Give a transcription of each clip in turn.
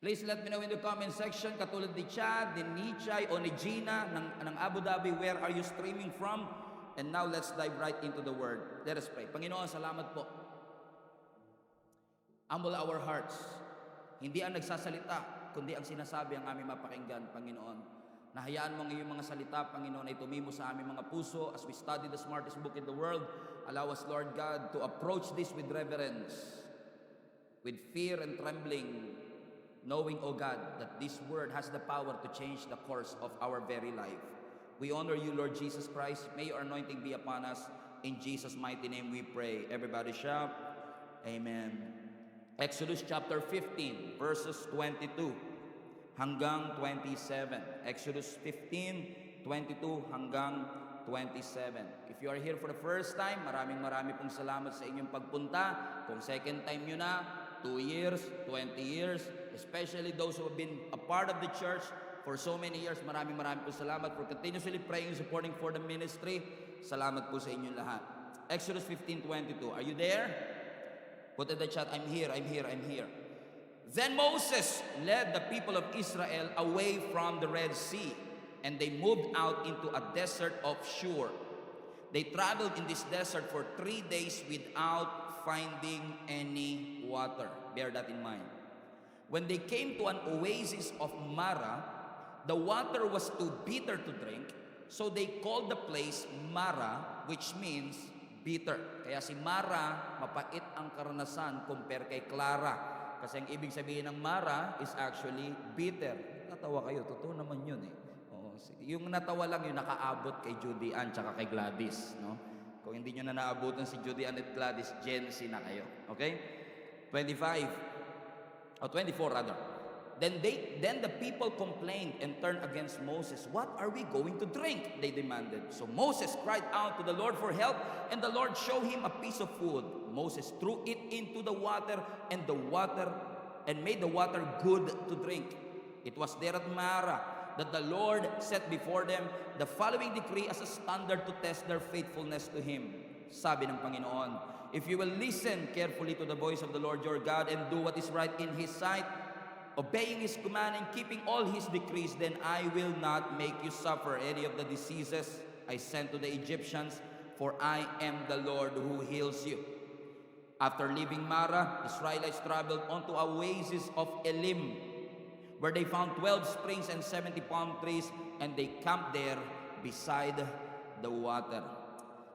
Please let me know in the comment section, katulad ni Chad, ni Nichay, o ni Gina ng Abu Dhabi, where are you streaming from? And now let's dive right into the Word. Let us pray. Panginoon, salamat po. Humble our hearts. Hindi ang nagsasalita, kundi ang sinasabi ang aming mapakinggan, Panginoon. Nahayaan mo ang iyong mga salita, Panginoon, ay tumimo sa aming mga puso as we study the smartest book in the world. Allow us, Lord God, to approach this with reverence, with fear and trembling, knowing, O God, that this word has the power to change the course of our very life. We honor you, Lord Jesus Christ. May your anointing be upon us. In Jesus' mighty name we pray. Everybody shout, Amen. Exodus chapter 15, verses 22 hanggang 27. Exodus 15, 22 hanggang 27. If you are here for the first time, maraming pong salamat sa inyong pagpunta. Kung second time nyo na, 2 years, 20 years, especially those who have been a part of the church for so many years, maraming po salamat for continuously praying and supporting for the ministry. Salamat po sa inyong lahat. Exodus 15:22. Are you there? Put in the chat, I'm here. Then Moses led the people of Israel away from the Red Sea, and they moved out into a desert of Shur. They traveled in this desert for 3 days without finding any water. Bear that in mind. When they came to an oasis of Mara, the water was too bitter to drink, so they called the place Mara, which means bitter. Kaya si Mara, mapait ang karanasan compare kay Clara. Kasi ang ibig sabihin ng Mara is actually bitter. Natawa kayo, totoo naman yun eh. Oo, yung natawa lang yung nakaabot kay Judy Ann tsaka kay Gladys, no? Kung hindi nyo na naabutan si Judy Ann at Gladys, Gen Z na kayo. Okay? 24 rather. Then the people complained and turned against Moses. What are we going to drink? They demanded. So Moses cried out to the Lord for help, and the Lord showed him a piece of food. Moses threw it into the water and made the water good to drink. It was there at Mara that the Lord set before them the following decree as a standard to test their faithfulness to Him. Sabi ng Panginoon, if you will listen carefully to the voice of the Lord your God and do what is right in His sight, obeying His command and keeping all His decrees, then I will not make you suffer any of the diseases I sent to the Egyptians, for I am the Lord who heals you. After leaving Mara, the Israelites traveled on to a oasis of Elim, where they found 12 springs and 70 palm trees, and they camped there beside the water.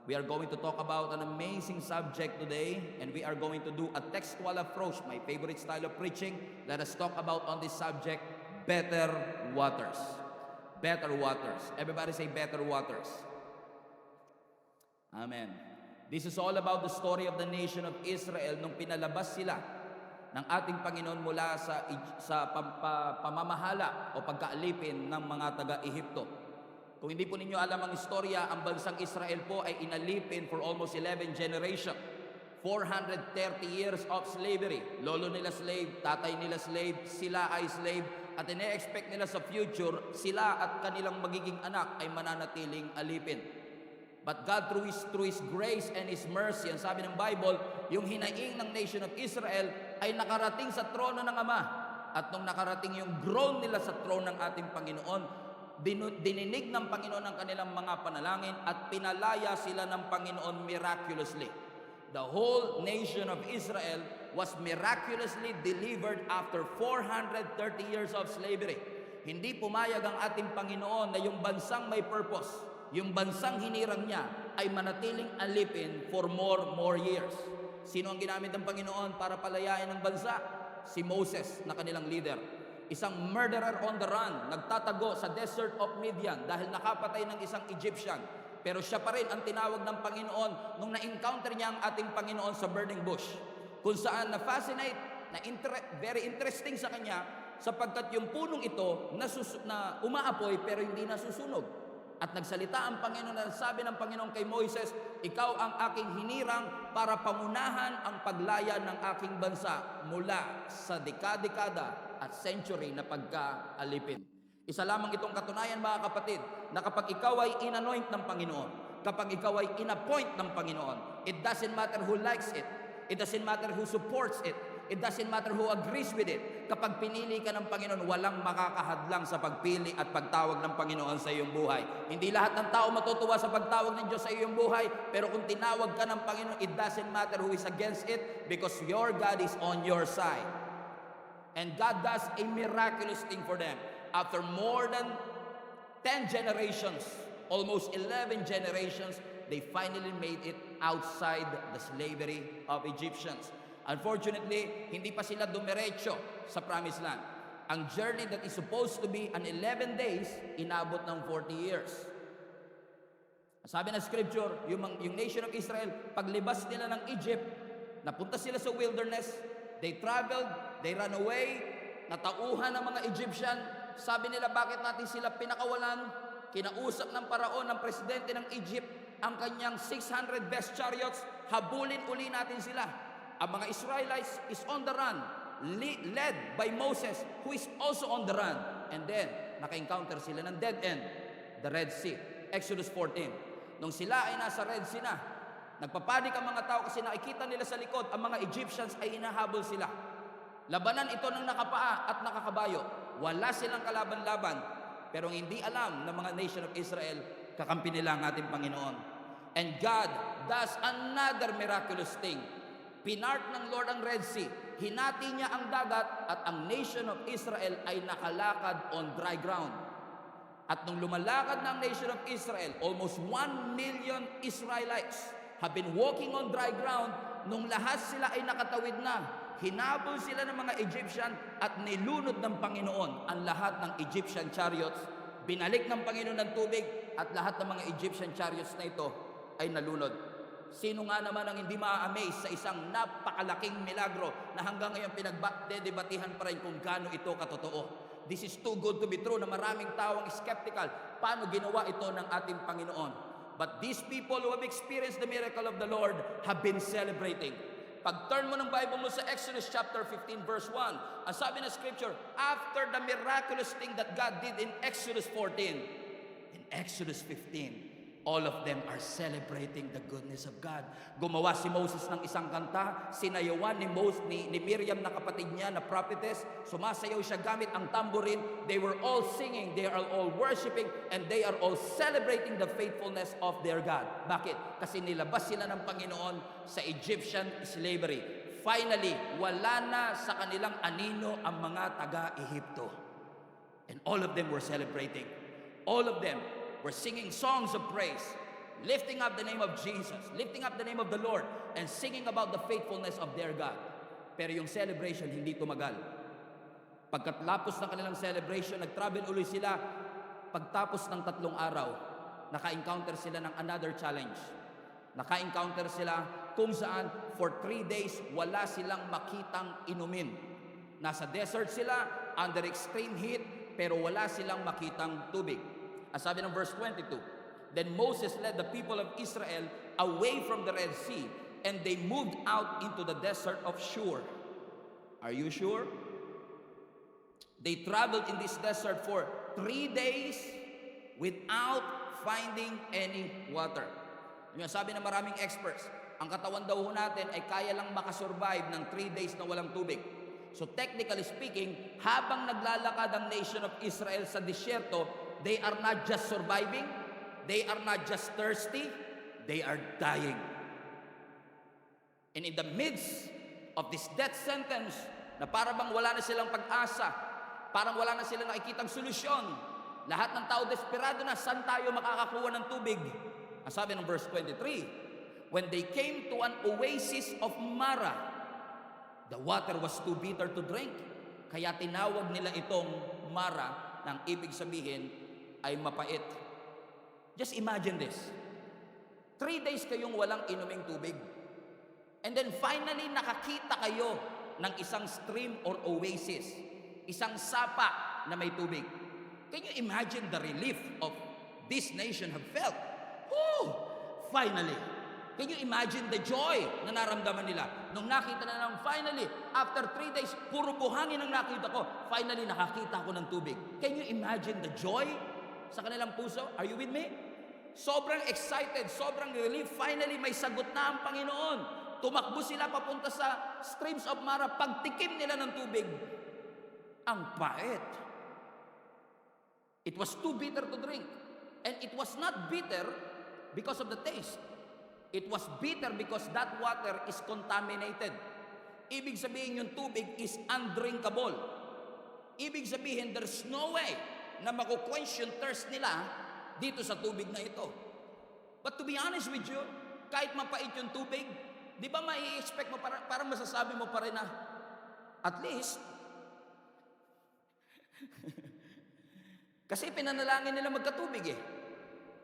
We are going to talk about an amazing subject today, and we are going to do a textual approach, my favorite style of preaching. Let us talk about on this subject, better waters. Better waters. Everybody say better waters. Amen. This is all about the story of the nation of Israel nung pinalabas sila ng ating Panginoon mula sa pamamahala o pagkaalipin ng mga taga-Ehipto. Kung hindi po ninyo alam ang istorya, ang bansang Israel po ay inalipin for almost 11 generation. 430 years of slavery. Lolo nila slave, tatay nila slave, sila ay slave, at ine-expect nila sa future, sila at kanilang magiging anak ay mananatiling alipin. But God, through His grace and His mercy, ang sabi ng Bible, yung hinaing ng nation of Israel ay nakarating sa trono ng Ama. At nung nakarating yung throne nila sa throne ng ating Panginoon, dininig ng Panginoon ang kanilang mga panalangin at pinalaya sila ng Panginoon miraculously. The whole nation of Israel was miraculously delivered after 430 years of slavery. Hindi pumayag ang ating Panginoon na yung bansang may purpose, yung bansang hinirang niya ay manatiling alipin for more years. Sino ang ginamit ng Panginoon para palayain ang bansa? Si Moses na kanilang leader. Isang murderer on the run, nagtatago sa desert of Midian dahil nakapatay ng isang Egyptian. Pero siya pa rin ang tinawag ng Panginoon nung na-encounter niya ang ating Panginoon sa burning bush. Kung saan na-fascinate, very interesting sa kanya, sapagkat yung punong ito na umaapoy pero hindi nasusunog. At nagsalita ang Panginoon na sabi ng Panginoon kay Moises, ikaw ang aking hinirang para pangunahan ang paglaya ng aking bansa mula sa dekada at century na pagkaalipin. Isa lamang itong katunayan, mga kapatid, na kapag ikaw ay inanoint ng Panginoon, kapag ikaw ay inappoint ng Panginoon, it doesn't matter who likes it, it doesn't matter who supports it, It doesn't matter who agrees with it. Kapag pinili ka ng Panginoon, walang makakahadlang sa pagpili at pagtawag ng Panginoon sa iyong buhay. Hindi lahat ng tao matutuwa sa pagtawag ng Diyos sa iyong buhay, pero kung tinawag ka ng Panginoon, it doesn't matter who is against it because your God is on your side. And God does a miraculous thing for them. After more than 10 generations, almost 11 generations, they finally made it outside the slavery of Egyptians. Unfortunately, hindi pa sila dumiretso sa Promised Land. Ang journey that is supposed to be an 11 days, inabot ng 40 years. Sabi ng scripture, yung nation of Israel, paglibas nila ng Egypt, napunta sila sa wilderness, they traveled, they ran away, natauhan ng mga Egyptian. Sabi nila, bakit natin sila pinakawalan? Kinausap ng paraon, ng presidente ng Egypt, ang kanyang 600 best chariots, habulin uli natin sila. Ang mga Israelites is on the run, led by Moses, who is also on the run. And then, naka-encounter sila ng dead end, the Red Sea, Exodus 14. Nung sila ay nasa Red Sea na, nagpapanik ang mga tao kasi nakikita nila sa likod, ang mga Egyptians ay hinahabol sila. Labanan ito ng nakapaa at nakakabayo. Wala silang kalaban-laban. Pero hindi alam ng mga nation of Israel, kakampi nila ang ating Panginoon. And God does another miraculous thing. Pinart ng Lord ang Red Sea. Hinati niya ang dagat at ang nation of Israel ay nakalakad on dry ground. At nung lumalakad ng nation of Israel, almost 1 million Israelites have been walking on dry ground. Nung lahat sila ay nakatawid na, hinabol sila ng mga Egyptian at nilunod ng Panginoon ang lahat ng Egyptian chariots. Binalik ng Panginoon ng tubig at lahat ng mga Egyptian chariots na ito ay nalunod. Sino nga naman ang hindi ma-amaze sa isang napakalaking milagro na hanggang ngayon pinagdedebatihan pa rin kung gaano ito katotoo. This is too good to be true na maraming tao ang skeptical. Paano ginawa ito ng ating Panginoon? But these people who have experienced the miracle of the Lord have been celebrating. Pag-turn mo ng Bible mo sa Exodus chapter 15 verse 1, ang sabi ng scripture, after the miraculous thing that God did in Exodus 14, in Exodus 15, all of them are celebrating the goodness of God. Gumawa si Moses ng isang kanta, sinayawan ni Miriam na kapatid niya na prophetess, sumasayaw siya gamit ang tambourine. They were all singing, they are all worshiping, and they are all celebrating the faithfulness of their God. Bakit? Kasi nilabas sila ng Panginoon sa Egyptian slavery. Finally, wala na sa kanilang anino ang mga taga-Ehipto. And all of them were celebrating. All of them were singing songs of praise, lifting up the name of Jesus, lifting up the name of the Lord, and singing about the faithfulness of their God. Pero yung celebration hindi tumagal. Pagkatapos ng kanilang celebration, nag-travel ulit sila. Pagtapos ng 3 araw, naka-encounter sila ng another challenge. Naka-encounter sila kung saan for 3 days wala silang makitang inumin. Nasa desert sila, under extreme heat, pero wala silang makitang tubig. As sabi ng verse 22, then Moses led the people of Israel away from the Red Sea, and they moved out into the desert of Shur. Are you sure? They traveled in this desert for 3 days without finding any water. Yung sabi ng maraming experts, ang katawan daw natin ay kaya lang makasurvive ng 3 days na walang tubig. So technically speaking, habang naglalakad ang nation of Israel sa disyerto, they are not just surviving, they are not just thirsty, they are dying. And in the midst of this death sentence, na para bang wala na silang pag-asa, parang wala na silang nakikitang solusyon, lahat ng tao desperado na, saan tayo makakakuha ng tubig? Ang sabi ng verse 23, when they came to an oasis of Mara, the water was too bitter to drink. Kaya tinawag nila itong Mara, nang ibig sabihin ay mapait. Just imagine this. 3 days kayong walang inuming tubig. And then finally nakakita kayo ng isang stream or oasis. Isang sapa na may tubig. Can you imagine the relief of this nation have felt? Woo! Finally. Can you imagine the joy na naramdaman nila? Nung nakita na lang, finally, after 3 days, puro buhangin ang nakita ko. Finally, nakakita ko ng tubig. Can you imagine the joy sa kanilang puso? Are you with me? Sobrang excited, sobrang relief. Finally, may sagot na ang Panginoon. tumakbo sila papunta sa streams of Mara. Pagtikim nila ng tubig, ang pait. It was too bitter to drink. And it was not bitter because of the taste. It was bitter because that water is contaminated. Ibig sabihin yung tubig is undrinkable. Ibig sabihin there's no way na makuquench yung thirst nila dito sa tubig na ito. But to be honest with you, kahit mapait yung tubig, di ba mai-expect mo, parang masasabi mo pa rin na, at least, kasi pinanalangin nila magkatubig eh.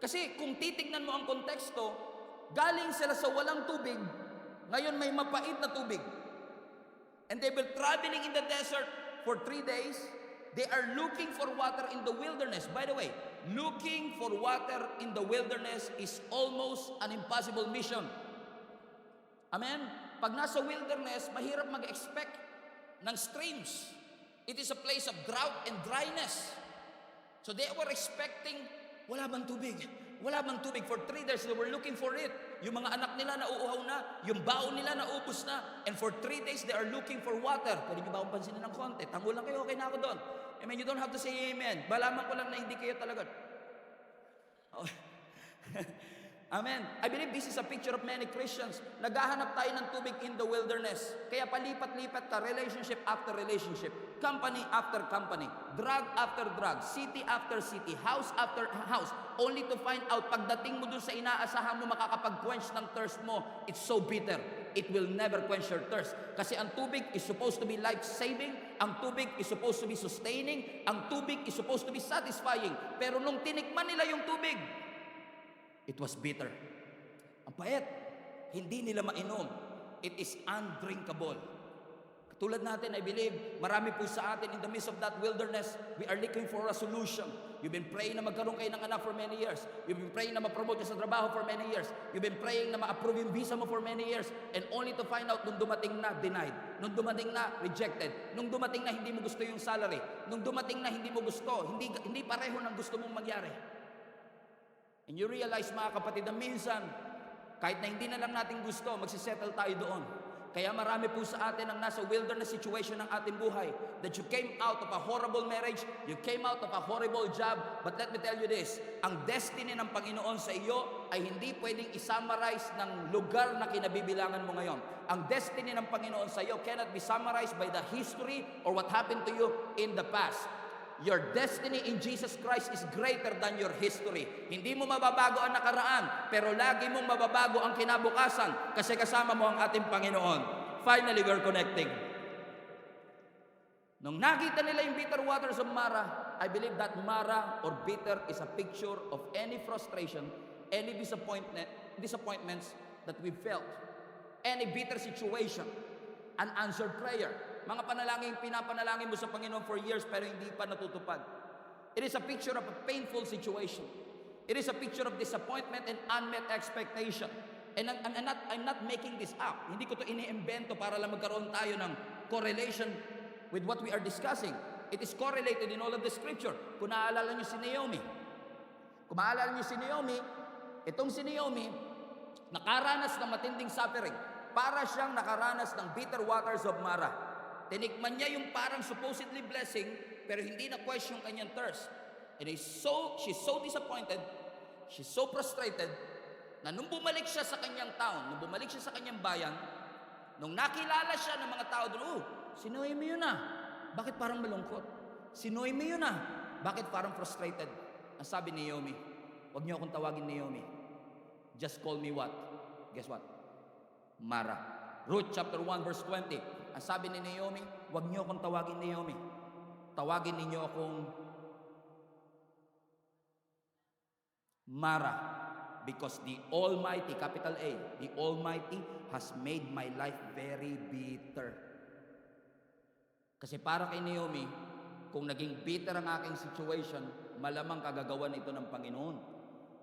Kasi kung titignan mo ang konteksto, galing sila sa walang tubig, ngayon may mapait na tubig. And they were traveling in the desert for 3 days. They are looking for water in the wilderness. By the way, looking for water in the wilderness is almost an impossible mission. Amen? Pag nasa wilderness, mahirap mag-expect ng streams. It is a place of drought and dryness. So they were expecting, wala bang tubig? Wala bang tubig? For 3 days, they were looking for it. Yung mga anak nila nauuhaw na, yung baon nila naubos na, and for 3 days, they are looking for water. Pwede nyo ba akong pansinin ng konti? Tango lang kayo, okay na ako doon. Amen, you don't have to say amen. Balaman ko lang na hindi kayo talaga. Oh. Amen. I believe this is a picture of many Christians. Naghahanap tayo ng tubig in the wilderness. Kaya palipat-lipat ka, relationship after relationship, company after company, drug after drug, city after city, house after house, only to find out pagdating mo dun sa inaasahan mo makakapag-quench ng thirst mo, it's so bitter. It will never quench your thirst. Kasi ang tubig is supposed to be life-saving, ang tubig is supposed to be sustaining, ang tubig is supposed to be satisfying. Pero nung tinikman nila yung tubig, it was bitter. Ang pait. Hindi nila mainom. It is undrinkable. Katulad natin, I believe, marami po sa atin in the midst of that wilderness, we are looking for a solution. You've been praying na magkaroon kayo ng anak for many years. You've been praying na ma-promote ka sa trabaho for many years. You've been praying na ma-approve yung visa mo for many years. And only to find out nung dumating na, denied. Nung dumating na, rejected. Nung dumating na, hindi mo gusto yung salary. Nung dumating na, hindi mo gusto. Hindi pareho ng gusto mong mangyari. And you realize, mga kapatid, na minsan, kahit na hindi na lang natin gusto, magsisettle tayo doon. Kaya marami po sa atin ang nasa wilderness situation ng ating buhay. That you came out of a horrible marriage, you came out of a horrible job, but let me tell you this, ang destiny ng Panginoon sa iyo ay hindi pwedeng isummarize ng lugar na kinabibilangan mo ngayon. Ang destiny ng Panginoon sa iyo cannot be summarized by the history or what happened to you in the past. Your destiny in Jesus Christ is greater than your history. Hindi mo mababago ang nakaraan, pero lagi mong mababago ang kinabukasan kasi kasama mo ang ating Panginoon. Finally, we're connecting. Nung nakita nila yung bitter waters of Mara, I believe that Mara or bitter is a picture of any frustration, any disappointments that we felt, any bitter situation, unanswered prayer. Mga panalangin, pinapanalangin mo sa Panginoon for years pero hindi pa natutupad. It is a picture of a painful situation. It is a picture of disappointment and unmet expectation. And I'm not making this up. Hindi ko to iniimbento para lang magkaroon tayo ng correlation with what we are discussing. It is correlated in all of the scripture. Kung naaalala niyo si Naomi. Kung maaalala niyo si Naomi, itong si Naomi, nakaranas ng matinding suffering. Para siyang nakaranas ng bitter waters of Mara. Tinikman niya yung parang supposedly blessing, pero hindi na question yung kanyang thirst. And she's so disappointed, she's so frustrated, na nung bumalik siya sa kanyang town, nung bumalik siya sa kanyang bayan, nung nakilala siya ng mga tao doon, si Naomi yun na. Bakit parang malungkot? Si Naomi yun na. Bakit parang frustrated? Ang sabi ni Naomi, huwag niyo akong tawagin Naomi. Just call me what? Guess what? Mara. Ruth chapter 1 verse 20. Ang sabi ni Naomi, huwag niyo akong tawagin Naomi. Tawagin ninyo akong Mara. Because the Almighty, capital A, the Almighty has made my life very bitter. Kasi para kay Naomi, kung naging bitter ang aking situation, malamang kagagawan ito ng Panginoon.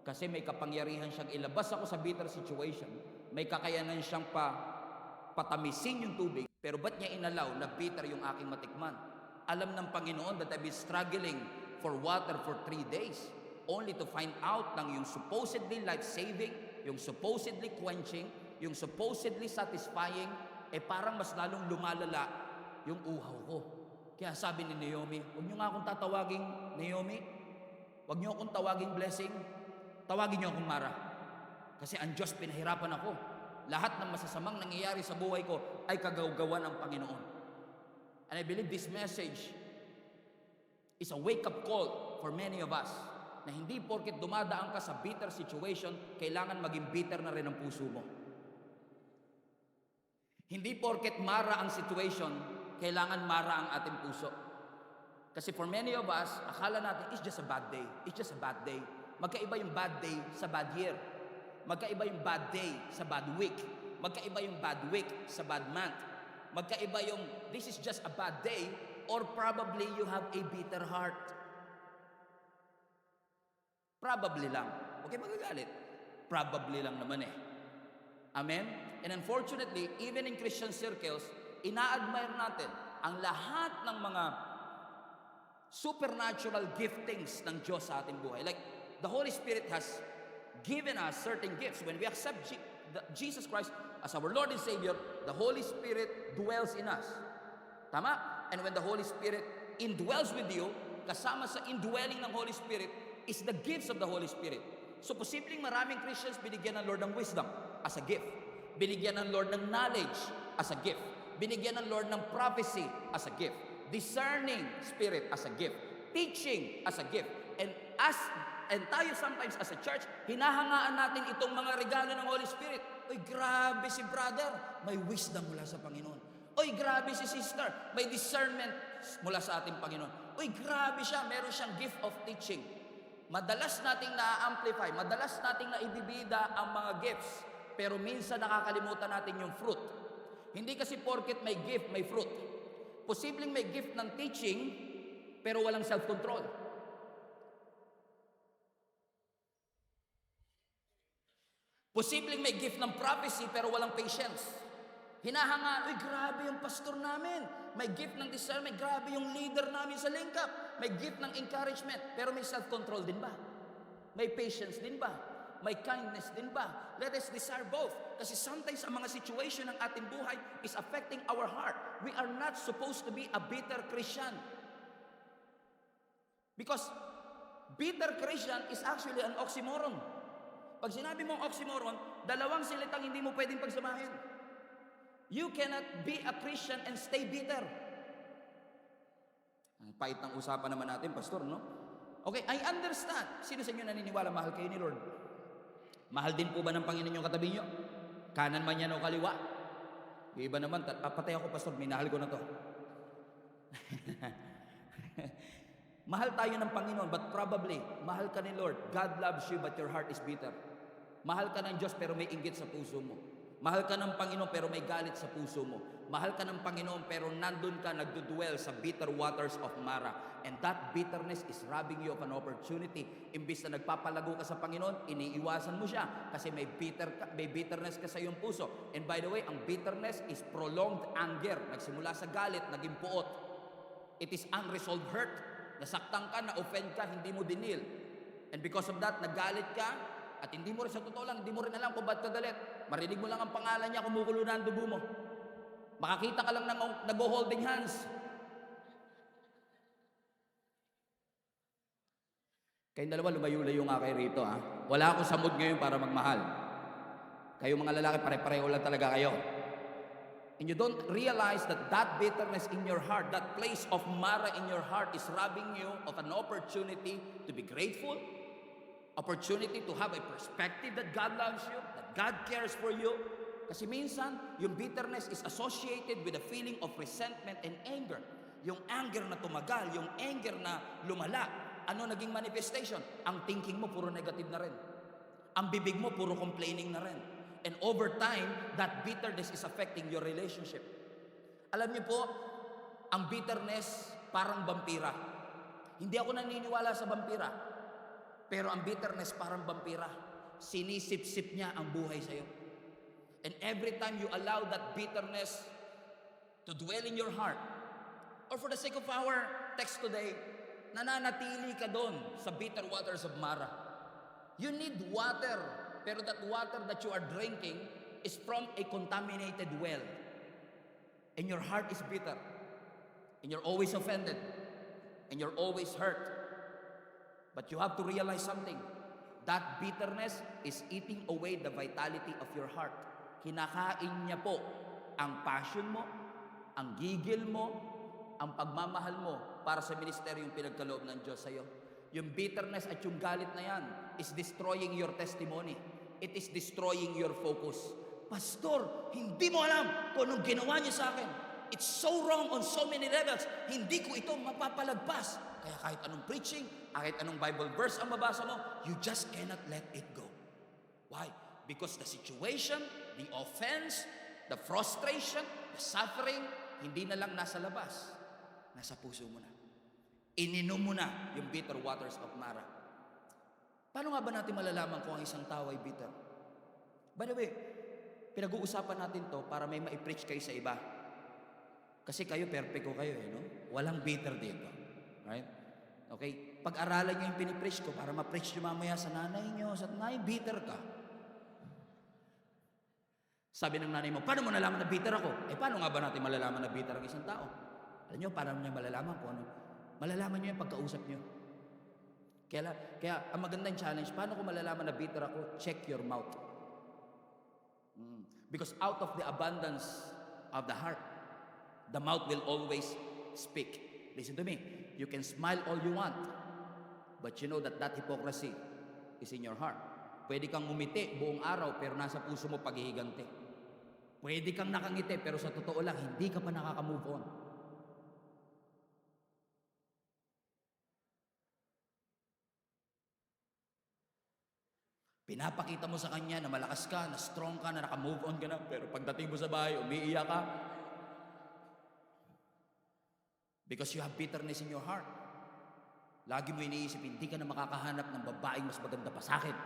Kasi may kapangyarihan siyang ilabas ako sa bitter situation. May kakayanan siyang patamisin yung tubig. Pero ba't niya inalaw na bitter yung aking matikman? Alam ng Panginoon that I've been struggling for water for 3 days only to find out ng yung supposedly life-saving, yung supposedly quenching, yung supposedly satisfying, parang mas lalong lumalala yung uhaw ko. Kaya sabi ni Naomi, huwag niyo nga akong tatawaging Naomi, huwag niyo akong tawaging blessing, tawagin niyo akong Mara. Kasi ang Diyos, pinahirapan ako. Lahat ng masasamang nangyayari sa buhay ko ay kagawgawan ng Panginoon. And I believe this message is a wake-up call for many of us, na hindi porket dumadaan ka sa bitter situation, kailangan maging bitter na rin ang puso mo. Hindi porket mara ang situation, kailangan mara ang ating puso. Kasi for many of us, akala natin, it's just a bad day. It's just a bad day. Magkaiba yung bad day sa bad year. Magkaiba yung bad day sa bad week. Magkaiba yung bad week sa bad month. Magkaiba yung, this is just a bad day, or probably you have a bitter heart. Probably lang. Okay, magagalit. Probably lang naman eh. Amen? And unfortunately, even in Christian circles, ina-admire natin ang lahat ng mga supernatural giftings ng Diyos sa ating buhay. Like, the Holy Spirit has given us certain gifts. When we accept Jesus Christ as our Lord and Savior, the Holy Spirit dwells in us. Tama? And when the Holy Spirit indwells with you, kasama sa indwelling ng Holy Spirit is the gifts of the Holy Spirit. So, posibleng maraming Christians binigyan ng Lord ng wisdom as a gift. Binigyan ng Lord ng knowledge as a gift. Binigyan ng Lord ng prophecy as a gift. Discerning spirit as a gift. Teaching as a gift. And tayo sometimes as a church, hinahangaan natin itong mga regalo ng Holy Spirit. Uy, grabe si brother, may wisdom mula sa Panginoon. Uy, grabe si sister, may discernment mula sa ating Panginoon. Uy, grabe siya, meron siyang gift of teaching. Madalas nating na-amplify, madalas nating naibibida ang mga gifts, pero minsan nakakalimutan natin yung fruit. Hindi kasi porket may gift, may fruit. Posibleng may gift ng teaching, pero walang self-control. Posibleng may gift ng prophecy, pero walang patience. Hinahangaan, uy, grabe yung pastor namin. May gift ng discernment, grabe yung leader namin sa lingkap. May gift ng encouragement, pero may self-control din ba? May patience din ba? May kindness din ba? Let us desire both. Kasi sometimes ang mga situation ng ating buhay is affecting our heart. We are not supposed to be a bitter Christian. Because bitter Christian is actually an oxymoron. Pag sinabi mong oxymoron, dalawang salitang hindi mo pwedeng pagsamahin. You cannot be a Christian and stay bitter. Ang pait ng usapan naman natin, pastor, no? Okay, I understand. Sino sa inyo naniniwala mahal kayo ni Lord? Mahal din po ba ng Panginoon yung katabi nyo? Kanan man yan o kaliwa? Yung iba naman, patay ako, pastor, minahal ko na to. Mahal tayo ng Panginoon, but probably, mahal ka ni Lord. God loves you, but your heart is bitter. Mahal ka ng Diyos, pero may inggit sa puso mo. Mahal ka ng Panginoon, pero may galit sa puso mo. Mahal ka ng Panginoon, pero nandun ka nagdudwell sa bitter waters of Mara. And that bitterness is robbing you of an opportunity. Imbis na nagpapalago ka sa Panginoon, iniiwasan mo siya kasi may bitterness ka sa iyong puso. And by the way, ang bitterness is prolonged anger. Nagsimula sa galit, naging puot. It is unresolved hurt. Nasaktan ka, na-offend ka, hindi mo dinil. And because of that, nagalit ka, at hindi mo rin sa totoo lang, hindi mo rin alam kung ba't ka galit. Marinig mo lang ang pangalan niya, kumukulo na ang dugo mo. Makakita ka lang ng nag-holding hands. Kayong dalawa, lumayo-layo nga kayo rito, ha? Wala akong sa mood ngayon para magmahal. Kayo mga lalaki, pare-pareho lang talaga kayo. And you don't realize that that bitterness in your heart, that place of Mara in your heart is robbing you of an opportunity to be grateful, opportunity to have a perspective that God loves you, that God cares for you. Kasi minsan, yung bitterness is associated with a feeling of resentment and anger. Yung anger na tumagal, yung anger na lumala. Ano naging manifestation? Ang thinking mo, puro negative na rin. Ang bibig mo, puro complaining na rin. And over time, that bitterness is affecting your relationship. Alam niyo po, ang bitterness parang vampira. Hindi ako naniniwala sa vampira. Pero ang bitterness parang vampira. Sinisip-sip niya ang buhay sa'yo. And every time you allow that bitterness to dwell in your heart, or for the sake of our text today, nananatili ka doon sa bitter waters of Mara. You need water, pero that water that you are drinking is from a contaminated well. And your heart is bitter. And you're always offended. And you're always hurt. But you have to realize something. That bitterness is eating away the vitality of your heart. Kinakain niya po ang passion mo, ang gigil mo, ang pagmamahal mo para sa ministeryong pinagkaloob ng Diyos sa iyo. Yung bitterness at yung galit na yan is destroying your testimony. It is destroying your focus. Pastor, hindi mo alam kung anong ginawa niya sa akin. It's so wrong on so many levels. Hindi ko ito mapapalagpas. Kaya kahit anong preaching, kahit anong Bible verse ang mabasa mo, you just cannot let it go. Why? Because the situation, the offense, the frustration, the suffering, hindi na lang nasa labas. Nasa puso mo na. Ininom mo na yung bitter waters of Mara. Paano nga ba natin malalaman kung ang isang tao ay bitter? By the way, pinag-uusapan natin to para may ma-preach kayo sa iba. Kasi kayo, perfecto kayo no? Walang bitter dito. Right? Okay? Pag-aralan nyo yung pinipreach ko para ma-preach nyo mamaya sa nanay nyo, sa nanay, bitter ka. Sabi ng nanay mo, paano mo nalaman na bitter ako? Paano nga ba natin malalaman na bitter ang isang tao? Alam nyo, paano nyo malalaman kung ano? Malalaman nyo yung pagkausap nyo. Kaya ang magandang challenge, paano ko malalaman na bitter ako? Check your mouth. Because out of the abundance of the heart, the mouth will always speak. Listen to me. You can smile all you want, but you know that hypocrisy is in your heart. Pwede kang ngumiti buong araw, pero nasa puso mo paghihigante. Pwede kang nakangiti, pero sa totoo lang, hindi ka pa nakaka-move on. Pinapakita mo sa kanya na malakas ka, na strong ka, na naka-move on ka na, pero pagdating mo sa bahay, umiiyak ka. Because you have bitterness in your heart. Lagi mo iniisip, hindi ka na makakahanap ng babaeng mas maganda pa sa akin.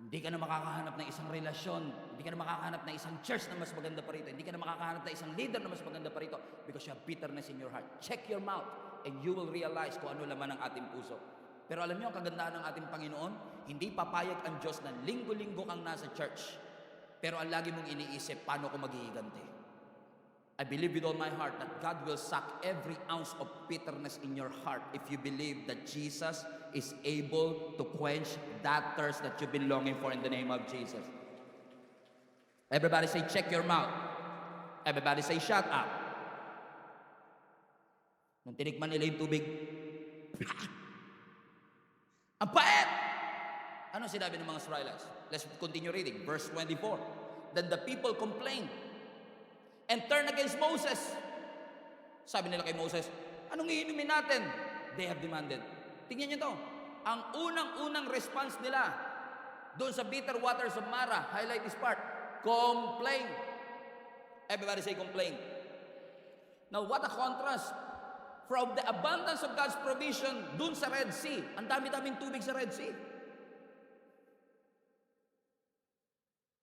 Hindi ka na makakahanap ng isang relasyon. Hindi ka na makakahanap ng isang church na mas maganda pa rito. Hindi ka na makakahanap ng isang leader na mas maganda pa rito. Because you have bitterness in your heart. Check your mouth and you will realize kung ano laman ng ating puso. Pero alam niyo, ang kagandahan ng ating Panginoon, hindi papayag ang Diyos na linggo-linggo kang nasa church. Pero ang lagi mong iniisip, paano ko maghihiganti? I believe with all my heart that God will suck every ounce of bitterness in your heart if you believe that Jesus is able to quench that thirst that you've been longing for in the name of Jesus. Everybody say, check your mouth. Everybody say, shut up. Nung tinikman nila yung tubig, ang pait! Ano sinabi ng mga Israelites? Let's continue reading. Verse 24. Then the people complained and turned against Moses. Sabi nila kay Moses, anong iinumin natin? They have demanded. Tingnan niyo to. Ang unang-unang response nila doon sa bitter waters of Mara, highlight this part, complain. Everybody say complain. Now what a contrast from the abundance of God's provision doon sa Red Sea. Ang dami-daming tubig sa Red Sea.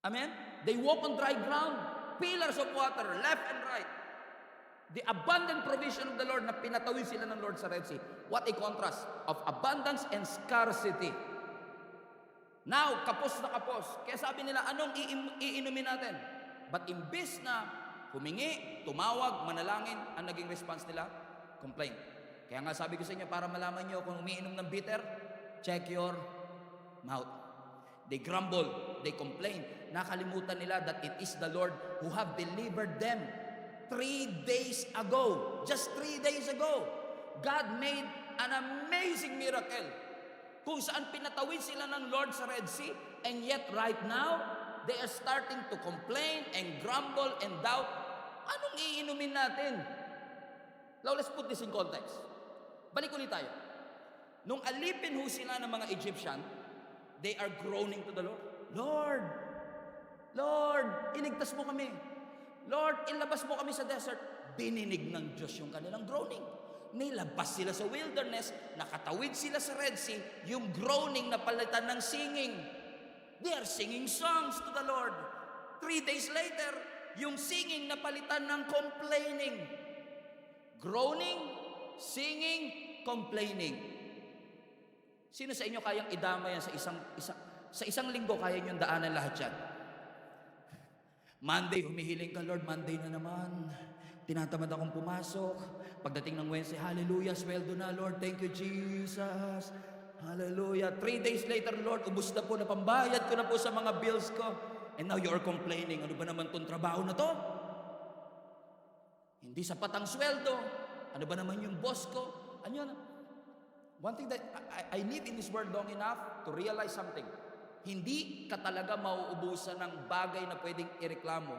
Amen? They walk on dry ground. Pillars of water, left and right. The abundant provision of the Lord na pinatawid sila ng Lord sa Red Sea. What a contrast of abundance and scarcity. Now, kapos na kapos. Kaya sabi nila, anong iinumin natin? But imbis na humingi, tumawag, manalangin, ang naging response nila, complain. Kaya nga sabi ko sa inyo, para malaman nyo kung umiinom ng bitter, check your mouth. They grumble, they complain. Nakalimutan nila that it is the Lord who have delivered them 3 days ago. Just 3 days ago, God made an amazing miracle kung saan pinatawid sila ng Lord sa Red Sea, and yet right now, they are starting to complain and grumble and doubt. Anong iinumin natin? Now, let's put this in context. Balik ulit tayo. Nung alipin ho sila ng mga Egyptian, they are groaning to the Lord. Lord, Lord, iligtas mo kami. Lord, ilabas mo kami sa desert. Bininig ng Diyos yung kanilang groaning. Nilabas sila sa wilderness, nakatawid sila sa Red Sea, yung groaning na palitan ng singing. They are singing songs to the Lord. 3 days later, yung singing na palitan ng complaining. Groaning, singing, complaining. Sino sa inyo kayang idama yan sa isang linggo, kaya niyong daanan lahat yan? Monday, humihiling ka, Lord, Monday na naman. Tinatamad akong pumasok. Pagdating ng Wednesday, hallelujah, sweldo na, Lord, thank you, Jesus. Hallelujah. 3 days later, Lord, ubus na po, napambayad ko na po sa mga bills ko. And now you are complaining, ano ba naman tong trabaho na to? Hindi sapat ang sweldo. Ano ba naman yung boss ko? Ano yun? One thing that I need in this world long enough to realize something. Hindi ka talaga mauubusan ng bagay na pwedeng ireklamo.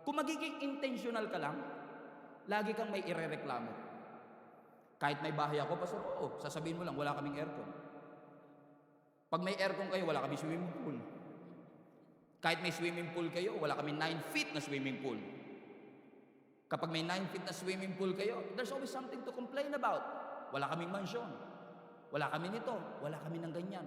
Kung magiging intentional ka lang, lagi kang may irereklamo. Kahit may bahay ako, Pastor, oo, sasabihin mo lang, wala kaming aircon. Pag may aircon kayo, wala kaming swimming pool. Kahit may swimming pool kayo, wala kaming 9 feet na swimming pool. Kapag may 9 feet na swimming pool kayo, there's always something to complain about. Wala kaming mansyon. Wala kami nito. Wala kami ng ganyan.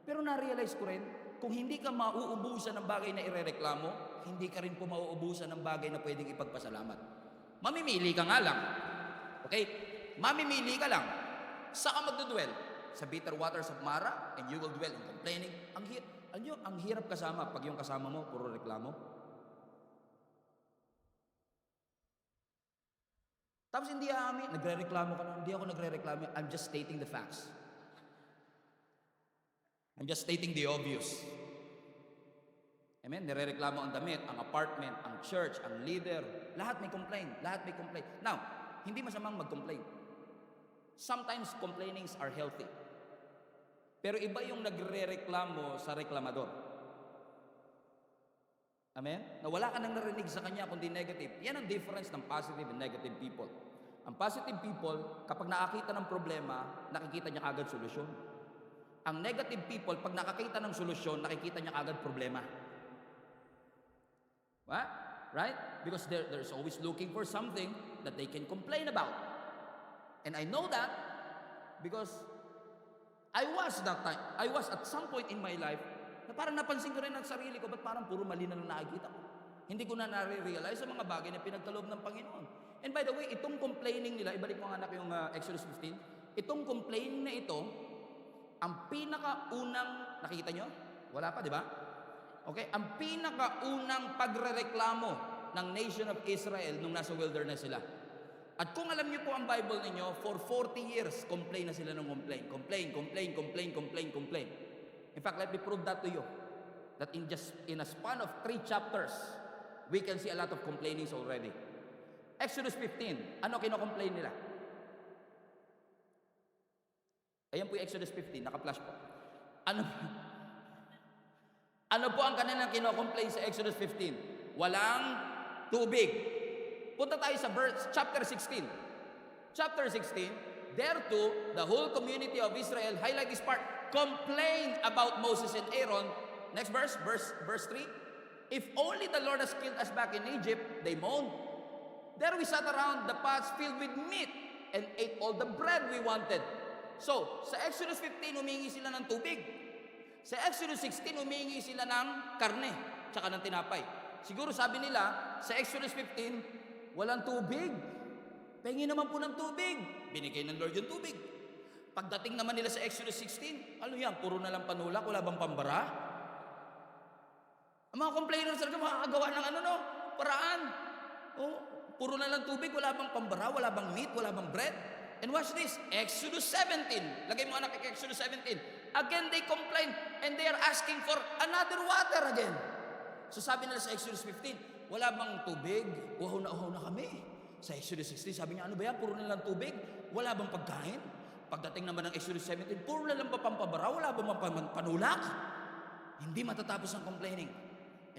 Pero na-realize ko rin, kung hindi ka mauubusan ng bagay na irereklamo, hindi ka rin po mauubusan ng bagay na pwedeng ipagpasalamat. Mamimili ka nga lang. Okay? Mamimili ka lang. Saan ka magdudwell? Sa bitter waters of Mara, and you will dwell in complaining. Ang hirap kasama pag yung kasama mo, puro reklamo. Tapos hindi amin, nagre-reklamo ka na. Hindi ako nagre-reklamo. I'm just stating the facts. I'm just stating the obvious. Amen? Nire-reklamo ang damit, ang apartment, ang church, ang leader. Lahat may complain. Lahat may complain. Now, hindi masamang mag-complain. Sometimes complainings are healthy. Pero iba yung nagre-reklamo sa reklamador. Amen? Na wala ka nang narinig sa kanya kundi negative. Yan ang difference ng positive and negative people. Ang positive people, kapag nakakita ng problema, nakikita niya agad solusyon. Ang negative people, pag nakakita ng solusyon, nakikita niya agad problema. What? Right? Because there's always looking for something that they can complain about. And I know that because I was at some point in my life na parang napansin ko rin ang sarili ko, ba't parang puro mali na lang nakikita ko? Hindi ko na nare-realize ang mga bagay na pinagkaloob ng Panginoon. And by the way, itong complaining nila, ibalik mo nga anak yung Exodus 15, itong complaining na ito, ang pinakaunang, nakikita nyo? Wala pa, di ba? Okay, ang pinakaunang pagrereklamo ng nation of Israel nung nasa wilderness sila. At kung alam niyo po ang Bible ninyo, for 40 years, complain na sila ng complain. Complain. In fact, let me prove that to you. That in a span of 3 chapters, we can see a lot of complainings already. Exodus 15, ano kino-complain nila? Ayan po yung Exodus 15, naka-flash po. Ano po ang kanilang kino-complain sa Exodus 15? Walang tubig. Punta tayo sa chapter 16. Chapter 16, thereto, the whole community of Israel, highlight this part, complain about Moses and Aaron. Next verse 3. If only the Lord has killed us back in Egypt, they moaned. There we sat around the pots filled with meat and ate all the bread we wanted. So, sa Exodus 15, humingi sila ng tubig. Sa Exodus 16, humingi sila ng karne, tsaka ng tinapay. Siguro sabi nila, sa Exodus 15, walang tubig. Pengi naman po ng tubig. Binigay ng Lord yung tubig. Pagdating naman nila sa Exodus 16, ano yan, puro na lang panulak, wala bang pambara? Ang mga complainers talaga makakagawa ng paraan. Oh, puro na lang tubig, wala bang pambara, wala bang meat, wala bang bread? And watch this, Exodus 17. Lagay mo anak, Exodus 17. Again, they complain and they are asking for another water again. So sabi nila sa Exodus 15, wala bang tubig? Uhaw na kami. Sa Exodus 16, sabi niya, ano ba yan? Puro na lang tubig? Wala bang pagkain? Pagdating naman ng Exodus 17, puro na lang ba pampabara? Wala bang panulak? Hindi matatapos ang complaining.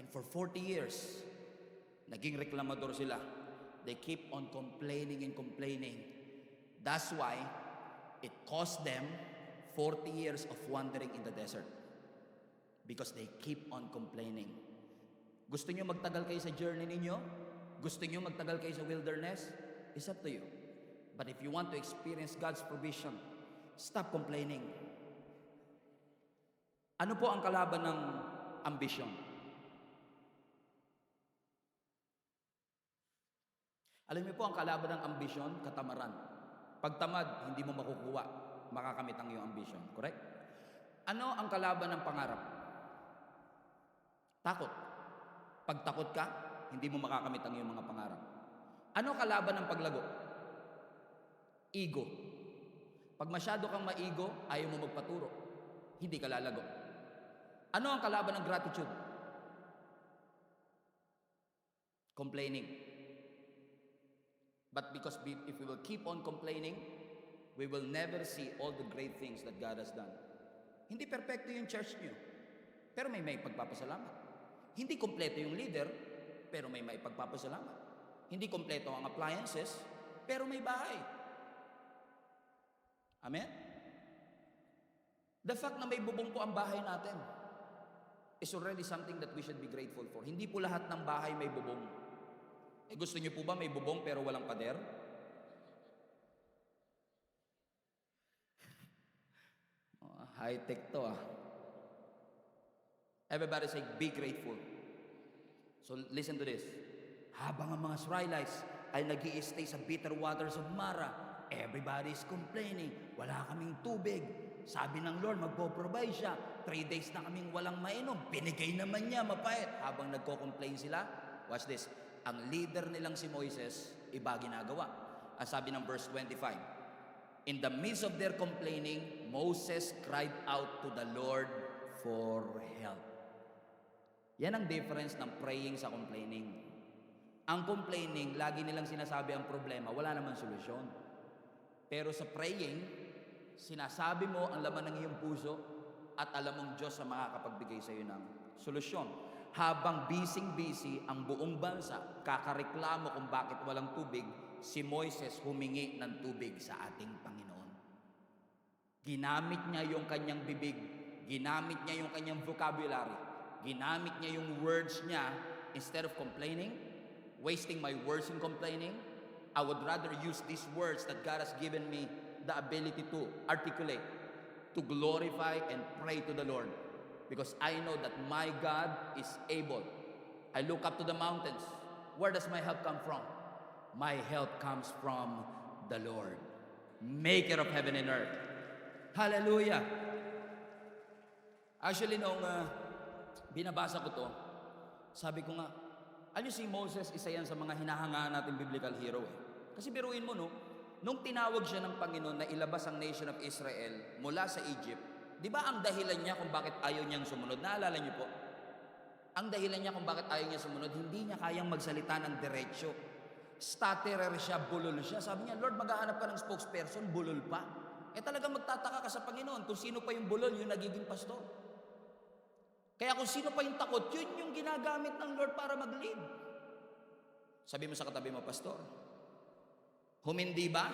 And for 40 years, naging reklamador sila. They keep on complaining and complaining. That's why it cost them 40 years of wandering in the desert. Because they keep on complaining. Gusto nyo magtagal kayo sa journey ninyo? Gusto nyo magtagal kayo sa wilderness? It's up to you. But if you want to experience God's provision, stop complaining. Ano po ang kalaban ng ambition? Alam niyo po ang kalaban ng ambisyon, katamaran. Pag tamad, hindi mo makukuha, makakamit ang iyong ambition. Correct? Ano ang kalaban ng pangarap? Takot. Pag takot ka, hindi mo makakamit ang iyong mga pangarap. Ano kalaban ng paglago? Ego. Pag masyado kang maigo, ayaw mo magpaturo. Hindi ka lalago. Ano ang kalaban ng gratitude? Complaining. But because if we will keep on complaining, we will never see all the great things that God has done. Hindi perfecto yung church niyo, pero may pagpapasalamat. Hindi kompleto yung leader, pero may pagpapasalamat. Hindi kompleto ang appliances, pero may bahay. Amen? The fact na may bubong po ang bahay natin is already something that we should be grateful for. Hindi po lahat ng bahay may bubong. Gusto niyo po ba may bubong pero walang pader? High-tech to Everybody say, be grateful. So listen to this. Habang ang mga Israelites ay nag-i-stay sa bitter waters of Mara, everybody is complaining. Wala kaming tubig. Sabi ng Lord, magpo-provide siya. 3 days na kaming walang mainom. Binigay naman niya, mapait. Habang nagko-complain sila, watch this. Ang leader nilang si Moises, iba ginagawa. Ang sabi ng verse 25, in the midst of their complaining, Moses cried out to the Lord for help. Yan ang difference ng praying sa complaining. Ang complaining, lagi nilang sinasabi ang problema, wala naman solusyon. Pero sa praying, sinasabi mo ang laman ng iyong puso at alam mong Diyos ang makakapagbigay sa iyo ng solusyon. Habang busy ang buong bansa, kakareklamo kung bakit walang tubig, si Moises humingi ng tubig sa ating Panginoon. Ginamit niya yung kanyang bibig, ginamit niya yung kanyang vocabulary, ginamit niya yung words niya. Instead of complaining, wasting my words in complaining, I would rather use these words that God has given me the ability to articulate, to glorify and pray to the Lord. Because I know that my God is able. I look up to the mountains. Where does my help come from? My help comes from the Lord, maker of heaven and earth. Hallelujah! Actually, nung binabasa ko to, sabi ko nga, alam niyo si Moses, isa yan sa mga hinahangaan natin biblical hero. Kasi biruin mo, no? Nung tinawag siya ng Panginoon na ilabas ang nation of Israel mula sa Egypt, di ba ang dahilan niya kung bakit ayaw niyang sumunod? Naalala niyo po? Ang dahilan niya kung bakit ayaw niya sumunod, hindi niya kayang magsalita ng diretsyo. Stutterer siya, bulol siya. Sabi niya, Lord, maghahanap ka ng spokesperson, bulol pa. Talagang magtataka ka sa Panginoon kung sino pa yung bulol, yung nagiging pastor. Kaya kung sino pa yung takot, yun yung ginagamit ng Lord para mag-lead. Sabi mo sa katabi mo, pastor, humindi ba?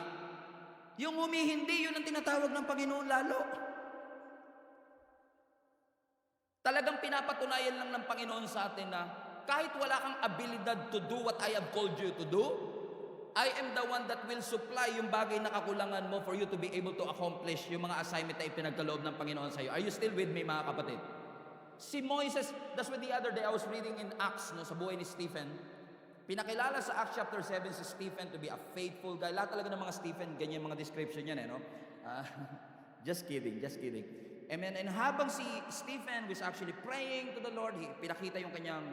Yung humihindi, yun ang tinatawag ng Panginoon lalo. Talagang pinapatunayan lang ng Panginoon sa atin na kahit wala kang abilidad to do what I have called you to do, I am the one that will supply yung bagay na kakulangan mo for you to be able to accomplish yung mga assignment na ipinagkaloob ng Panginoon sa iyo. Are you still with me, mga kapatid? Si Moises, that's why the other day I was reading in Acts, no, sa buhay ni Stephen. Pinakilala sa Acts chapter 7 si Stephen to be a faithful guy. Lahat talaga ng mga Stephen, ganyan mga description yan, no? Just kidding. Amen. And habang si Stephen was actually praying to the Lord, pinakita yung kanyang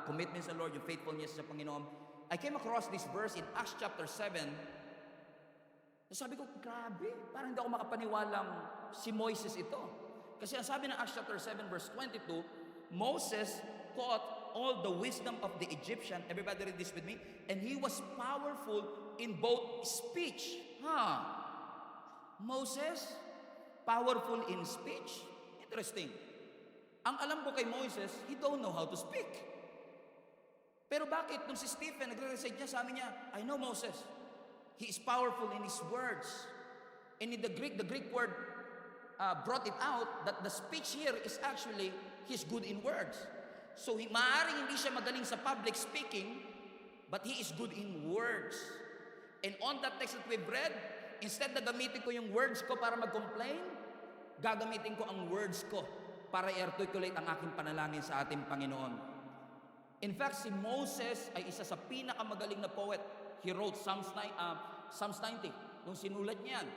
commitment sa Lord, yung faithfulness sa Panginoon. I came across this verse in Acts chapter 7. Sabi ko, grabe, parang hindi ako makapaniwalang si Moises ito. Kasi ang sabi ng Acts chapter 7 verse 22, Moses taught all the wisdom of the Egyptian. Everybody read this with me. And he was powerful in both speech. Moses, powerful in speech. Interesting. Ang alam ko kay Moses, he don't know how to speak. Pero bakit nung si Stephen nagre-recite niya, sabi niya, I know Moses. He is powerful in his words. And in the Greek word brought it out that the speech here is actually he's good in words. So maaaring hindi siya magaling sa public speaking, but he is good in words. And on that text that we've read, instead na gamitin ko yung words ko para mag-complain, gagamitin ko ang words ko para i-articulate ang aking panalangin sa ating Panginoon. In fact, si Moses ay isa sa pinakamagaling na poet. He wrote Psalms 90. Nung sinulat niya yan.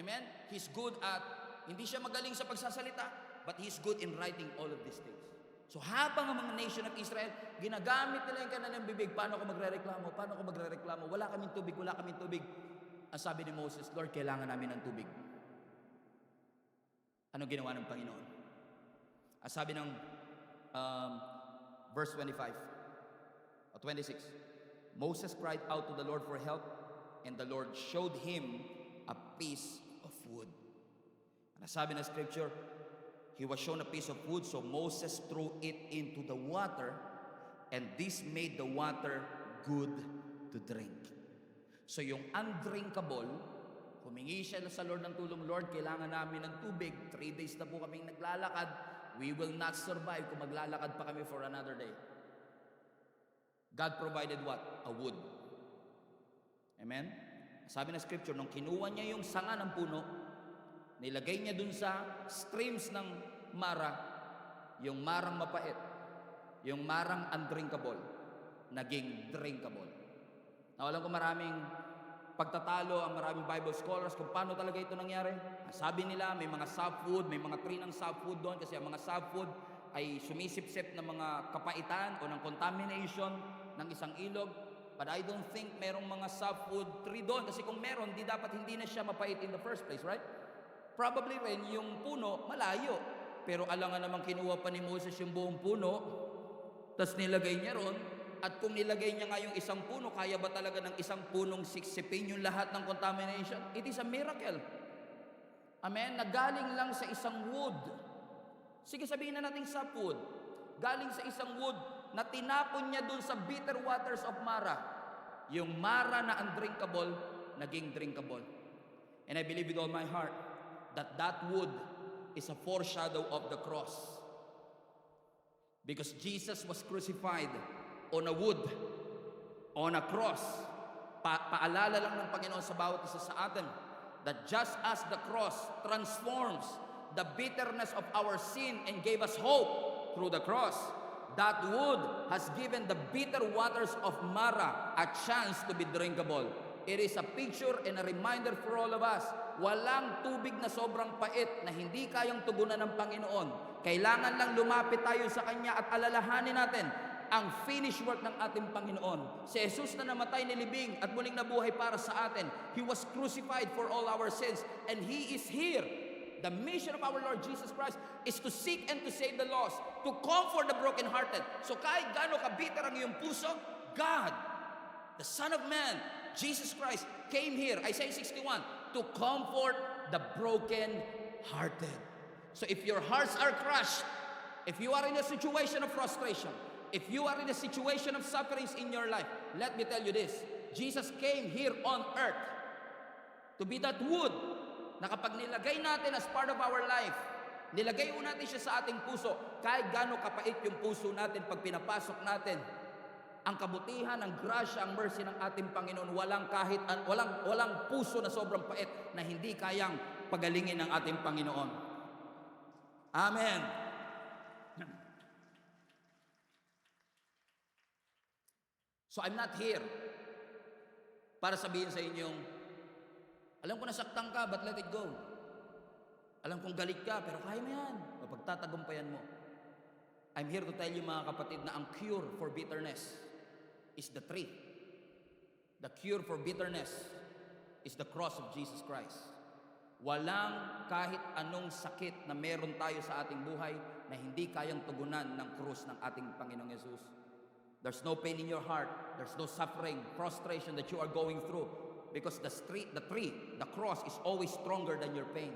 Amen? He's good at, hindi siya magaling sa pagsasalita, but he's good in writing all of these things. So habang ang mga nation of Israel, ginagamit nila yung kanilang bibig, paano ako magrereklamo? Paano ako magrereklamo? Wala kaming tubig, wala kaming tubig. Ang sabi ni Moses, Lord, kailangan namin ng tubig. Ano ginawa ng Panginoon? Ang sabi ng verse 25 o 26, Moses cried out to the Lord for help, and the Lord showed him a piece of wood. Ang sabi ng scripture, he was shown a piece of wood, so Moses threw it into the water, and this made the water good to drink. So yung undrinkable, humingi siya sa Lord ng tulong, Lord, kailangan namin ng tubig. 3 days na po kaming naglalakad. We will not survive kung maglalakad pa kami for another day. God provided what? A wood. Amen? Sabi ng scripture, nung kinuha niya yung sanga ng puno, nilagay niya dun sa streams ng Mara, yung marang mapait, yung marang undrinkable, naging drinkable. Now, alam ko maraming pagtatalo ang maraming Bible scholars kung paano talaga ito nangyari. Sabi nila, may mga soft food, may mga tree ng soft food doon kasi ang mga soft food ay sumisipsip ng mga kapaitan o ng contamination ng isang ilog. But I don't think merong mga soft food tree doon kasi kung meron, hindi na siya mapait in the first place, right? Probably rin yung puno malayo. Pero alangan naman kinuha pa ni Moses yung buong puno, tas nilagay niya ron, at kung nilagay niya nga yung isang puno, kaya ba talaga ng isang punong siksipin yung lahat ng contamination? It is a miracle. Amen? Nagaling lang sa isang wood. Sige, sabihin na natin sa wood. Galing sa isang wood na tinapon niya dun sa bitter waters of Mara. Yung Mara na undrinkable, naging drinkable. And I believe with all my heart that that wood is a foreshadow of the cross. Because Jesus was crucified on a wood, on a cross. Paalala lang ng Panginoon sa bawat isa sa atin that just as the cross transforms the bitterness of our sin and gave us hope through the cross, that wood has given the bitter waters of Mara a chance to be drinkable. It is a picture and a reminder for all of us. Walang tubig na sobrang pait na hindi kayang tugunan ng Panginoon. Kailangan lang lumapit tayo sa Kanya at alalahanin natin ang finished work ng ating Panginoon. Si Jesus na namatay nilibing at muling nabuhay para sa atin. He was crucified for all our sins and He is here. The mission of our Lord Jesus Christ is to seek and to save the lost, to comfort the brokenhearted. So kahit gaano kabitter ang iyong puso, God, the Son of Man, Jesus Christ, came here, Isaiah 61, to comfort the broken-hearted. So if your hearts are crushed, if you are in a situation of frustration, if you are in a situation of sufferings in your life, let me tell you this, Jesus came here on earth to be that wood na kapag nilagay natin as part of our life, nilagay natin siya sa ating puso, kahit gaano kapait yung puso natin pag pinapasok natin ang kabutihan, ang grasya, ang mercy ng ating Panginoon, walang puso na sobrang pait na hindi kayang pagalingin ng ating Panginoon. Amen. So I'm not here para sabihin sa inyong, alam ko nasaktan ka, but let it go. Alam kong galit ka, pero kaya mo yan. Mapagtatagumpayan mo. I'm here to tell you mga kapatid na ang cure for bitterness is the tree. The cure for bitterness is the cross of Jesus Christ. Walang kahit anong sakit na meron tayo sa ating buhay na hindi kayang tugunan ng krus ng ating Panginoong Yesus. There's no pain in your heart. There's no suffering, frustration that you are going through. Because the cross is always stronger than your pain.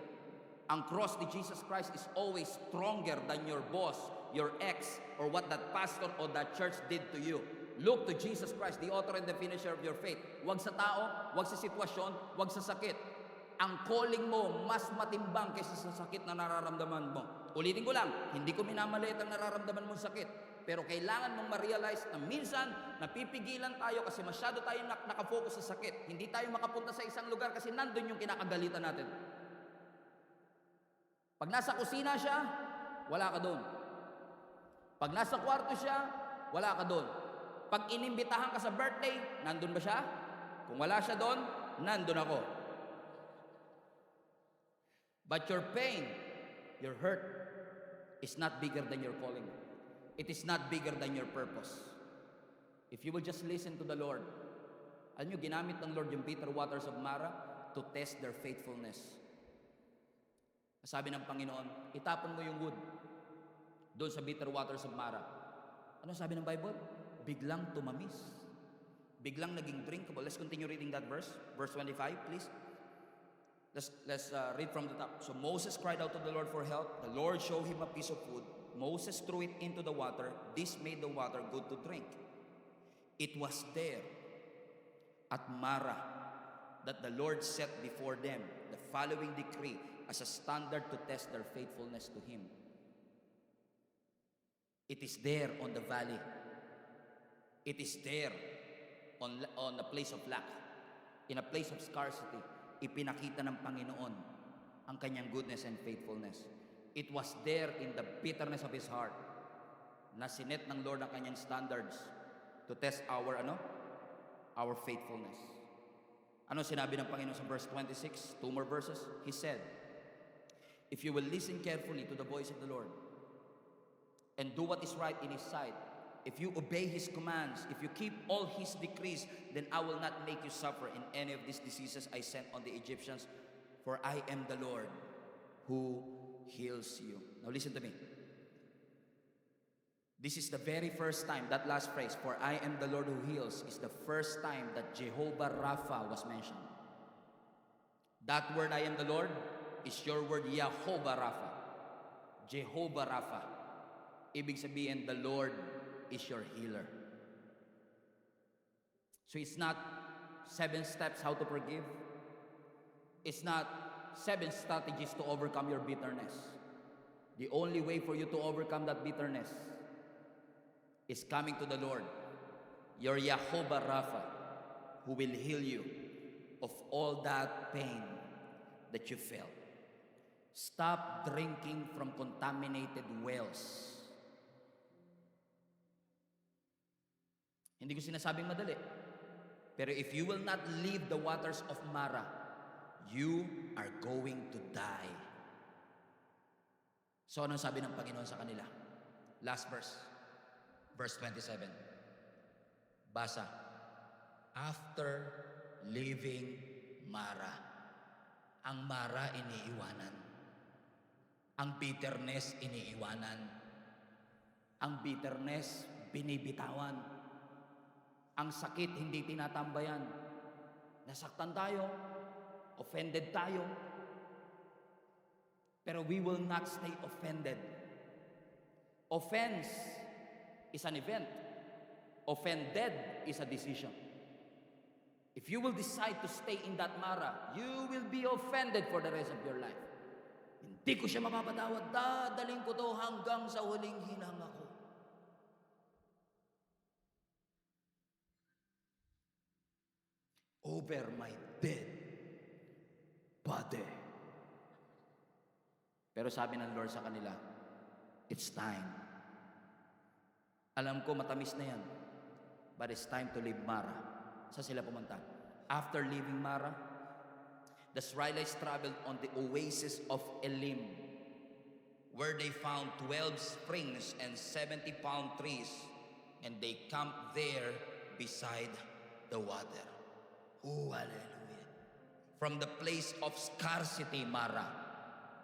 Ang cross ni Jesus Christ is always stronger than your boss, your ex, or what that pastor or that church did to you. Look to Jesus Christ, the author and the finisher of your faith. Huwag sa tao, huwag sa sitwasyon, huwag sa sakit. Ang calling mo mas matimbang kaysa sa sakit na nararamdaman mo. Ulitin ko lang, hindi ko minamaliit ang nararamdaman mong sakit. Pero kailangan mong ma-realize na minsan napipigilan tayo kasi masyado tayong nakafocus sa sakit. Hindi tayo makapunta sa isang lugar kasi nandun yung kinakagalitan natin. Pag nasa kusina siya, wala ka doon. Pag nasa kwarto siya, wala ka doon. Pag inimbitahan ka sa birthday, nandun ba siya? Kung wala siya doon, nandun ako. But your pain, your hurt, is not bigger than your calling. It is not bigger than your purpose. If you will just listen to the Lord. Alam nyo, ginamit ng Lord yung bitter waters of Mara to test their faithfulness. Sabi ng Panginoon, itapon mo yung wood doon sa bitter waters of Mara. Ano sabi ng Bible? Biglang tumamis. Biglang naging drinkable. Let's continue reading that verse. Verse 25, please. Let's read from the top. So Moses cried out to the Lord for help. The Lord showed him a piece of wood. Moses threw it into the water. This made the water good to drink. It was there at Mara that the Lord set before them the following decree as a standard to test their faithfulness to Him. It is there on the valley. It is there on a place of lack. In a place of scarcity, ipinakita ng Panginoon ang kanyang goodness and faithfulness. It was there in the bitterness of His heart na sinet ng Lord ang kanyang standards to test our faithfulness. Ano sinabi ng Panginoon sa verse 26? 2 more verses. He said, if you will listen carefully to the voice of the Lord and do what is right in His sight, if you obey His commands, if you keep all His decrees, then I will not make you suffer in any of these diseases I sent on the Egyptians, for I am the Lord who heals you. Now listen to me. This is the very first time, that last phrase, for I am the Lord who heals, is the first time that Jehovah Rapha was mentioned. That word, I am the Lord, is your word, Jehovah Rapha. Jehovah Rapha. Ibig sabihin, the Lord is your healer. So it's not 7 steps how to forgive. It's not 7 strategies to overcome your bitterness. The only way for you to overcome that bitterness is coming to the Lord, your Jehovah Rapha, who will heal you of all that pain that you felt. Stop drinking from contaminated wells. Hindi ko sinasabing madali. Pero if you will not leave the waters of Mara, you are going to die. So anong sabi ng Panginoon sa kanila? Last verse. Verse 27. Basa. After leaving Mara. Ang Mara iniiwanan. Ang bitterness iniiwanan. Ang bitterness binibitawan. Ang sakit hindi tinatambayan. Nasaktan tayo. Offended tayo. Pero we will not stay offended. Offense is an event. Offended is a decision. If you will decide to stay in that Mara, you will be offended for the rest of your life. Hindi ko siya mapapatawad. Dadaling ko to hanggang sa huling hinanga ko. Over my dead body. Pero sabi ng Lord sa kanila, it's time. Alam ko matamis na yan, but it's time to leave Mara. Saan sila pumunta? After leaving Mara, the Israelites traveled on the oasis of Elim, where they found 12 springs and 70 palm trees, and they camped there beside the water. Oh, hallelujah. From the place of scarcity, Mara,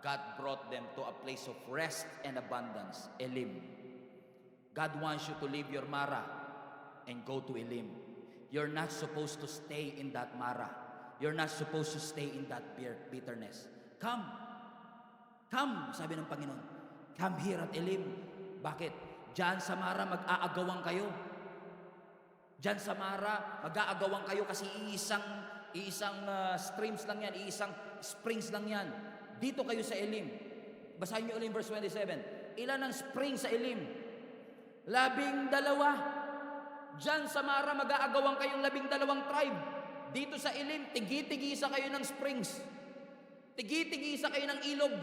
God brought them to a place of rest and abundance, Elim. God wants you to leave your Mara and go to Elim. You're not supposed to stay in that Mara. You're not supposed to stay in that bitterness. Come. Come, sabi ng Panginoon. Come here at Elim. Bakit? Diyan sa Mara mag-aagawan kayo. Diyan sa Mara mag-aagawan kayo kasi iisang streams lang yan, iisang springs lang yan. Dito kayo sa Elim. Basahin niyo ulit verse 27. Ilan ang spring sa Elim? 12. Diyan sa Mara mag-aagawan kayong 12 tribe. Dito sa Elim, tigi-tigisa kayo ng springs. Tigi-tigisa kayo ng ilog.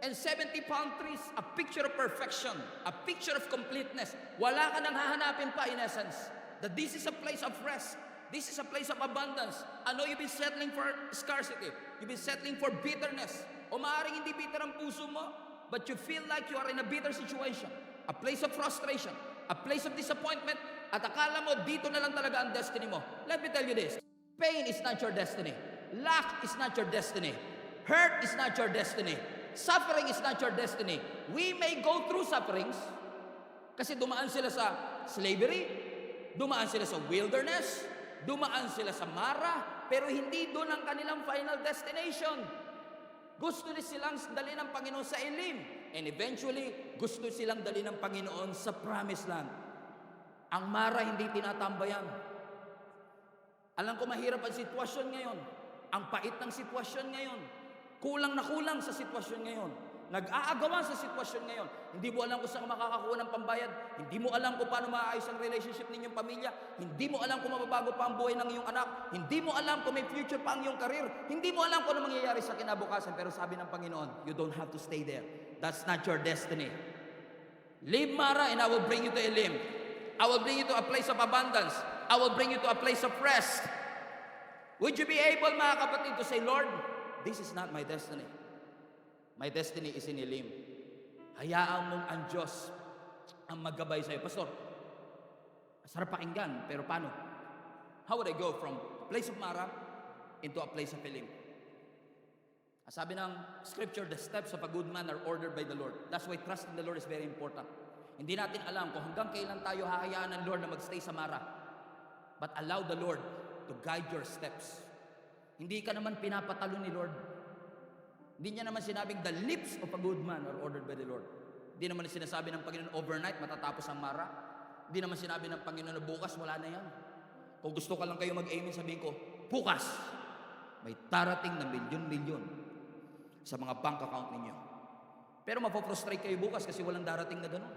And 70 palm trees, a picture of perfection, a picture of completeness. Wala ka nang hahanapin pa in essence. That this is a place of rest. This is a place of abundance. I know you've been settling for scarcity. You've been settling for bitterness. O maaaring hindi bitter ang puso mo, but you feel like you are in a bitter situation. a place of frustration, a place of disappointment, at akala mo dito na lang talaga ang destiny mo. Let me tell you this, pain is not your destiny. Lack is not your destiny. Hurt is not your destiny. Suffering is not your destiny. We may go through sufferings kasi dumaan sila sa slavery, dumaan sila sa wilderness, dumaan sila sa Mara, pero hindi doon ang kanilang final destination. Gusto silang dali ng Panginoon sa Elim, and eventually, gusto silang dali ng Panginoon sa Promised Land. Ang Mara hindi tinatambayan. Alam ko mahirap ang sitwasyon ngayon. Ang pait ng sitwasyon ngayon. Kulang na kulang sa sitwasyon ngayon. Nag-aagawan sa sitwasyon ngayon. Hindi mo alam kung saan makakakuha ng pambayad. Hindi mo alam kung paano maayos ang relationship ninyong pamilya. Hindi mo alam kung mababago pa ang buhay ng iyong anak. Hindi mo alam kung may future pa ang iyong career. Hindi mo alam kung ano mangyayari sa kinabukasan. Pero sabi ng Panginoon, you don't have to stay there. That's not your destiny. Leave Mara and I will bring you to Elim. I will bring you to a place of abundance. I will bring you to a place of rest. Would you be able, mga kapatid, to say, Lord, this is not my destiny. My destiny is in Elim. Hayaan mong ang Diyos ang maggabay sa'yo. Pastor, sarap pakinggan, pero paano? How would I go from a place of Mara into a place of Elim? Sabi ng scripture, the steps of a good man are ordered by the Lord. That's why trust in the Lord is very important. Hindi natin alam kung hanggang kailan tayo hahayaan ng Lord na magstay sa Mara. But allow the Lord to guide your steps. Hindi ka naman pinapatalo ni Lord. Hindi niya naman sinabing the lips of a good man are ordered by the Lord. Hindi naman sinasabi ng Panginoon overnight matatapos ang Mara. Hindi naman sinabi ng Panginoon na bukas wala na yan. Kung gusto ka lang kayo mag-amen, sabihin ko, bukas may darating na milyon-milyon sa mga bank account ninyo. Pero mapofrustrate kayo bukas kasi walang darating na gano'n.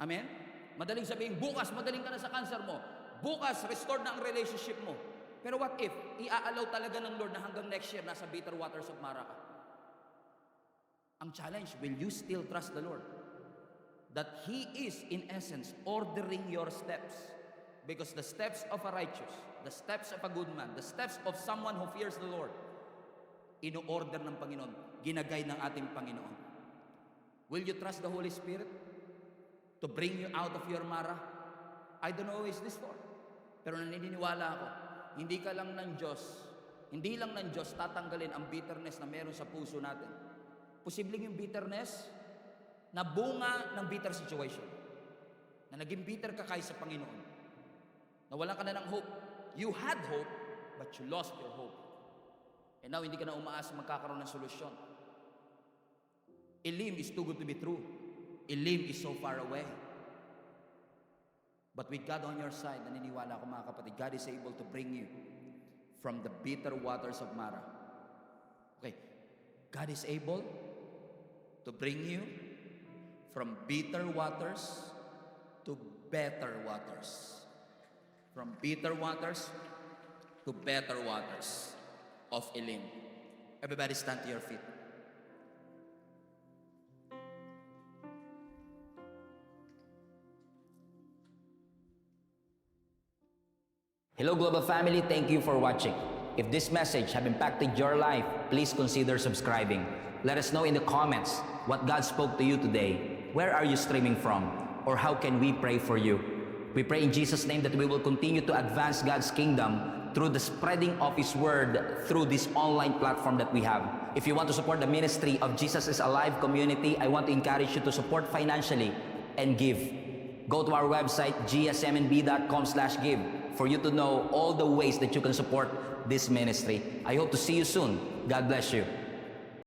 Amen? Madaling sabihin, bukas madaling ka na sa cancer mo. Bukas, restored na ang relationship mo. Pero what if, iaalaw talaga ng Lord na hanggang next year, nasa bitter waters of Mara ka? Ang challenge, will you still trust the Lord? That He is, in essence, ordering your steps. Because the steps of a righteous, the steps of a good man, the steps of someone who fears the Lord, ino-order ng Panginoon, ginagay ng ating Panginoon. Will you trust the Holy Spirit to bring you out of your Mara? I don't know who is this for. Pero naniniwala ako, hindi ka lang ng Diyos, hindi lang ng Diyos tatanggalin ang bitterness na meron sa puso natin. Posibleng yung bitterness na bunga ng bitter situation. Na naging bitter ka kaysa Panginoon. Nawalan ka na ng hope. You had hope, but you lost your hope. And now, hindi ka na umaasa magkakaroon ng solusyon. Elim is too good to be true. Elim is so far away. But with God on your side, naniniwala ko mga kapatid, God is able to bring you from the bitter waters of Mara. Okay, God is able to bring you from bitter waters to better waters. From bitter waters to better waters of Elim. Everybody stand to your feet. Hello Global Family, thank you for watching. If this message have impacted your life, please consider subscribing. Let us know in the comments what God spoke to you today. Where are you streaming from? Or how can we pray for you? We pray in Jesus' name that we will continue to advance God's kingdom through the spreading of His Word through this online platform that we have. If you want to support the ministry of Jesus is Alive community, I want to encourage you to support financially and give. Go to our website, gsmnb.com/give, for you to know all the ways that you can support this ministry. I hope to see you soon. God bless you.